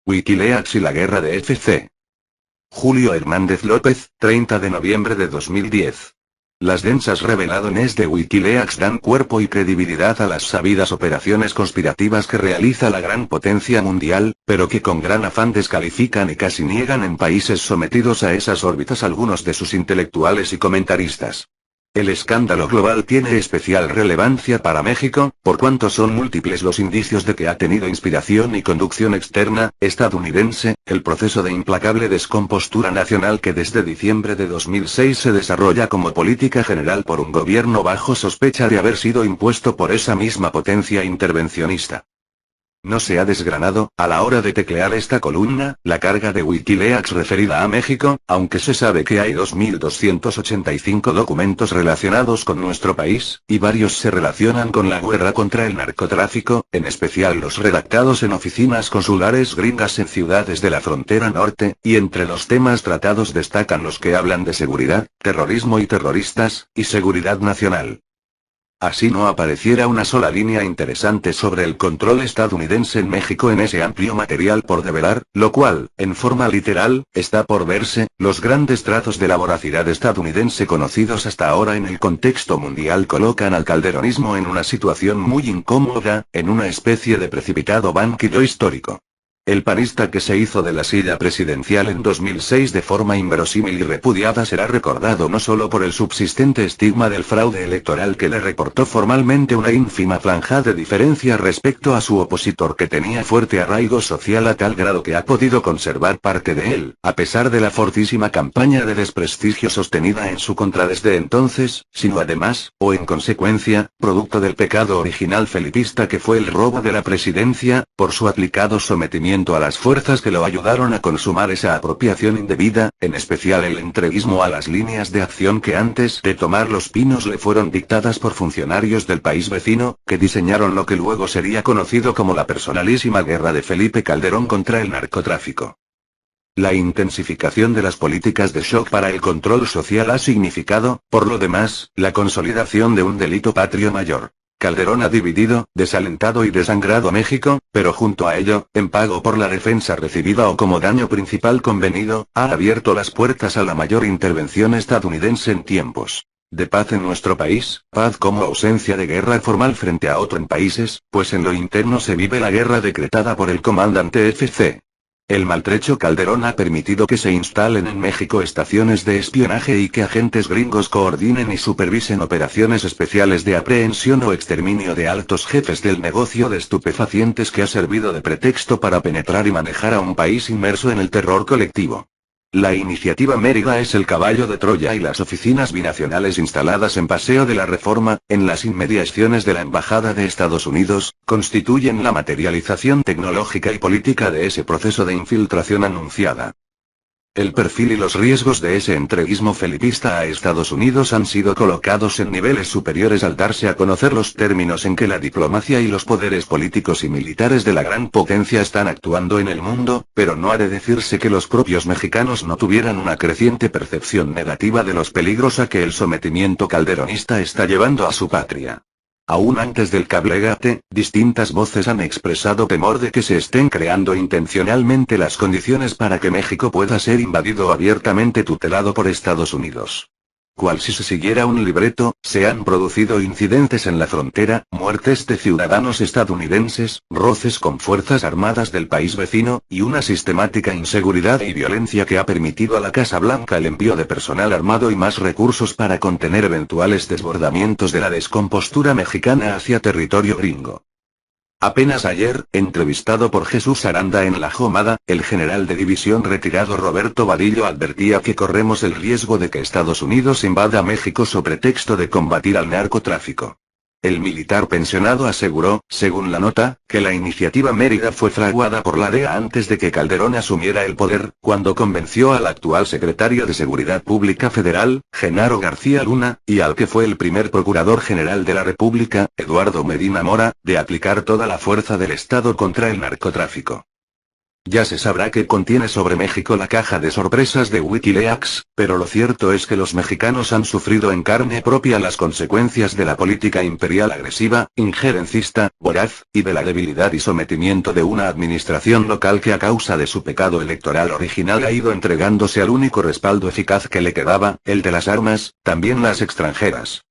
Wikileaks y la guerra de FC. Julio Hernández López, 30 de noviembre de 2010. Las densas revelaciones de Wikileaks dan cuerpo y credibilidad a las sabidas operaciones conspirativas que realiza la gran potencia mundial, pero que con gran afán descalifican y casi niegan en países sometidos a esas órbitas algunos de sus intelectuales y comentaristas. El escándalo global tiene especial relevancia para México, por cuanto son múltiples los indicios de que ha tenido inspiración y conducción externa, estadounidense, el proceso de implacable descompostura nacional que desde diciembre de 2006 se desarrolla como política general por un gobierno bajo sospecha de haber sido impuesto por esa misma potencia intervencionista. No se ha desgranado, a la hora de teclear esta columna, la carga de Wikileaks referida a México, aunque se sabe que hay 2.285 documentos relacionados con nuestro país, y varios se relacionan con la guerra contra el narcotráfico, en especial los redactados en oficinas consulares gringas en ciudades de la frontera norte, y entre los temas tratados destacan los que hablan de seguridad, terrorismo y terroristas, y seguridad nacional. Así no apareciera una sola línea interesante sobre el control estadounidense en México en ese amplio material por develar, lo cual, en forma literal, está por verse, los grandes trazos de la voracidad estadounidense conocidos hasta ahora en el contexto mundial colocan al calderonismo en una situación muy incómoda, en una especie de precipitado banquillo histórico. El panista que se hizo de la silla presidencial en 2006 de forma inverosímil y repudiada será recordado no solo por el subsistente estigma del fraude electoral que le reportó formalmente una ínfima franja de diferencia respecto a su opositor que tenía fuerte arraigo social a tal grado que ha podido conservar parte de él, a pesar de la fortísima campaña de desprestigio sostenida en su contra desde entonces, sino además, o en consecuencia, producto del pecado original felipista que fue el robo de la presidencia, por su aplicado sometimiento a las fuerzas que lo ayudaron a consumar esa apropiación indebida, en especial el entreguismo a las líneas de acción que antes de tomar Los Pinos le fueron dictadas por funcionarios del país vecino, que diseñaron lo que luego sería conocido como la personalísima guerra de Felipe Calderón contra el narcotráfico. La intensificación de las políticas de shock para el control social ha significado, por lo demás, la consolidación de un delito patrio mayor. Calderón ha dividido, desalentado y desangrado a México, pero junto a ello, en pago por la defensa recibida o como daño principal convenido, ha abierto las puertas a la mayor intervención estadounidense en tiempos de paz en nuestro país, paz como ausencia de guerra formal frente a otro en países, pues en lo interno se vive la guerra decretada por el comandante FC. El maltrecho Calderón ha permitido que se instalen en México estaciones de espionaje y que agentes gringos coordinen y supervisen operaciones especiales de aprehensión o exterminio de altos jefes del negocio de estupefacientes que ha servido de pretexto para penetrar y manejar a un país inmerso en el terror colectivo. La iniciativa Mérida es el caballo de Troya y las oficinas binacionales instaladas en Paseo de la Reforma, en las inmediaciones de la Embajada de Estados Unidos, constituyen la materialización tecnológica y política de ese proceso de infiltración anunciada. El perfil y los riesgos de ese entreguismo felipista a Estados Unidos han sido colocados en niveles superiores al darse a conocer los términos en que la diplomacia y los poderes políticos y militares de la gran potencia están actuando en el mundo, pero no ha de decirse que los propios mexicanos no tuvieran una creciente percepción negativa de los peligros a que el sometimiento calderonista está llevando a su patria. Aún antes del cablegate, distintas voces han expresado temor de que se estén creando intencionalmente las condiciones para que México pueda ser invadido o abiertamente tutelado por Estados Unidos. Cual si se siguiera un libreto, se han producido incidentes en la frontera, muertes de ciudadanos estadounidenses, roces con fuerzas armadas del país vecino, y una sistemática inseguridad y violencia que ha permitido a la Casa Blanca el envío de personal armado y más recursos para contener eventuales desbordamientos de la descompostura mexicana hacia territorio gringo. Apenas ayer, entrevistado por Jesús Aranda en La Jomada, el general de división retirado Roberto Vadillo advertía que corremos el riesgo de que Estados Unidos invada México sobre pretexto de combatir al narcotráfico. El militar pensionado aseguró, según la nota, que la iniciativa Mérida fue fraguada por la DEA antes de que Calderón asumiera el poder, cuando convenció al actual secretario de Seguridad Pública Federal, Genaro García Luna, y al que fue el primer procurador general de la República, Eduardo Medina Mora, de aplicar toda la fuerza del Estado contra el narcotráfico. Ya se sabrá qué contiene sobre México la caja de sorpresas de Wikileaks, pero lo cierto es que los mexicanos han sufrido en carne propia las consecuencias de la política imperial agresiva, injerencista, voraz, y de la debilidad y sometimiento de una administración local que a causa de su pecado electoral original ha ido entregándose al único respaldo eficaz que le quedaba, el de las armas, también las extranjeras.